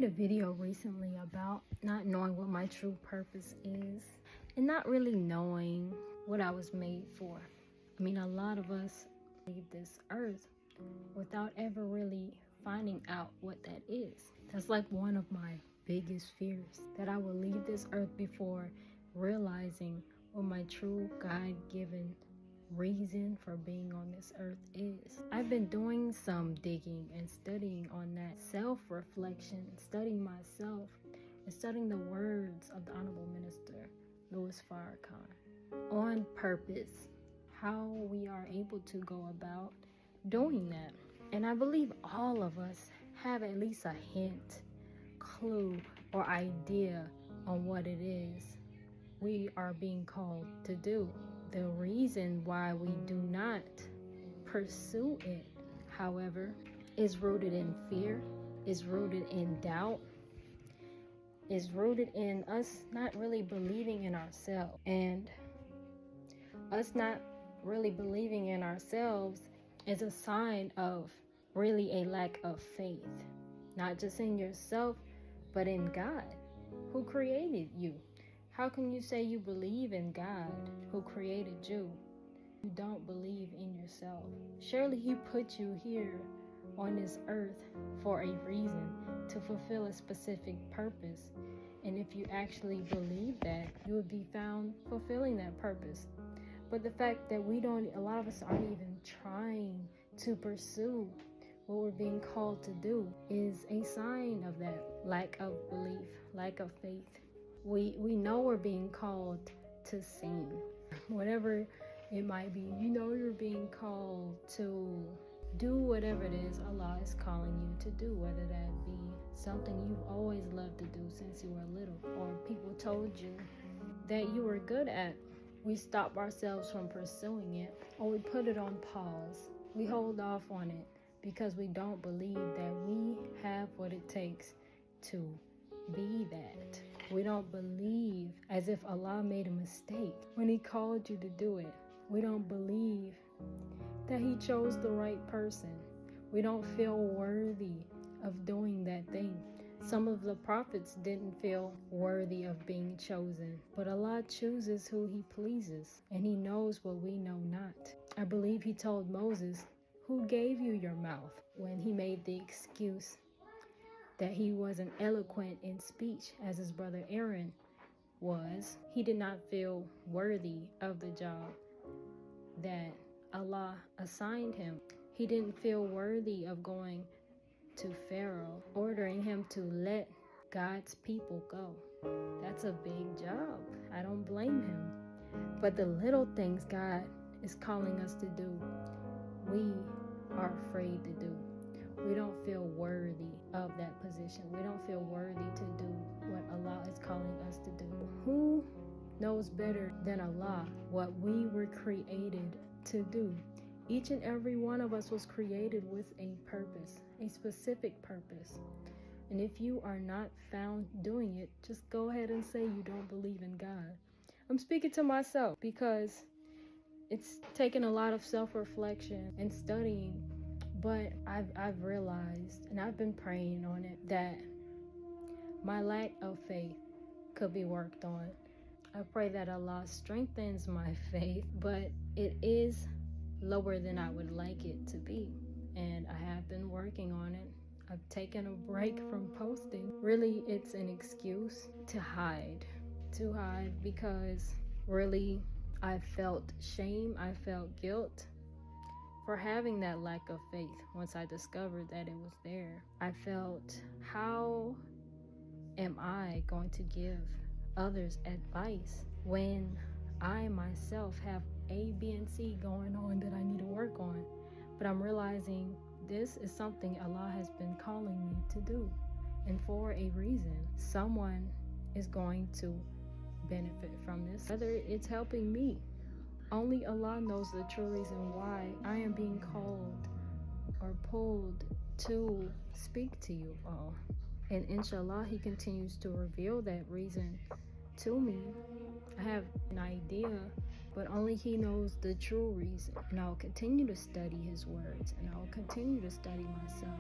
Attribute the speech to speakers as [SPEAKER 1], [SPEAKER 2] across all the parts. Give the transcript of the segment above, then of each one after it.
[SPEAKER 1] made a video recently about not knowing what my true purpose is and not really knowing what I was made for. I mean, a lot of us leave this earth without ever really finding out what that is. That's like one of my biggest fears, that I will leave this earth before realizing what my true God-given reason for being on this earth is. I've been doing some digging and studying on that self-reflection, studying myself and studying the words of the Honorable Minister Louis Farrakhan on purpose, how we are able to go about doing that. And I believe all of us have at least a hint, clue, or idea on what it is we are being called to do. The reason why we do not pursue it, however, is rooted in fear, is rooted in doubt, is rooted in us not really believing in ourselves. And us not really believing in ourselves is a sign of really a lack of faith, not just in yourself, but in God, who created you. How can you say you believe in God, who created you? You don't believe in yourself. Surely He put you here on this earth for a reason, to fulfill a specific purpose. And if you actually believe that, you would be found fulfilling that purpose. But the fact that a lot of us aren't even trying to pursue what we're being called to do is a sign of that lack of belief, lack of faith. We know we're being called to sing, whatever it might be. You know you're being called to do whatever it is Allah is calling you to do, whether that be something you've always loved to do since you were little, or people told you that you were good at. We stop ourselves from pursuing it, or we put it on pause. We hold off on it because we don't believe that we have what it takes to be that. We don't believe, as if Allah made a mistake when He called you to do it. We don't believe that He chose the right person. We don't feel worthy of doing that thing. Some of the prophets didn't feel worthy of being chosen, but Allah chooses who He pleases, and He knows what we know not. I believe He told Moses, "Who gave you your mouth?" when he made the excuse that he wasn't eloquent in speech as his brother Aaron was. He did not feel worthy of the job that Allah assigned him. He didn't feel worthy of going to Pharaoh, ordering him to let God's people go. That's a big job. I don't blame him. But the little things God is calling us to do, we are afraid to do. We don't feel worthy of that position. We don't feel worthy to do what Allah is calling us to do. Who knows better than Allah what we were created to do? Each and every one of us was created with a purpose, a specific purpose. And if you are not found doing it, just go ahead and say you don't believe in God. I'm speaking to myself because it's taken a lot of self-reflection and studying. But I've realized, and I've been praying on it, that my lack of faith could be worked on. I pray that Allah strengthens my faith, but it is lower than I would like it to be. And I have been working on it. I've taken a break from posting. Really, it's an excuse to hide because really I felt shame, I felt guilt for having that lack of faith. Once I discovered that it was there, I felt, how am I going to give others advice when I myself have A, B, and C going on that I need to work on? But I'm realizing this is something Allah has been calling me to do, and for a reason. Someone is going to benefit from this, whether it's helping me. Only Allah knows the true reason why I am being called or pulled to speak to you all. And inshallah, He continues to reveal that reason to me. I have an idea, but only He knows the true reason. And I'll continue to study His words, and I'll continue to study myself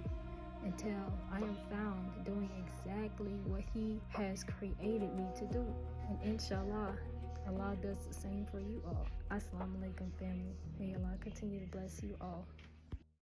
[SPEAKER 1] until I am found doing exactly exactly what He has created me to do. And inshallah, Allah does the same for you all. Assalamu alaikum, family. May Allah continue to bless you all.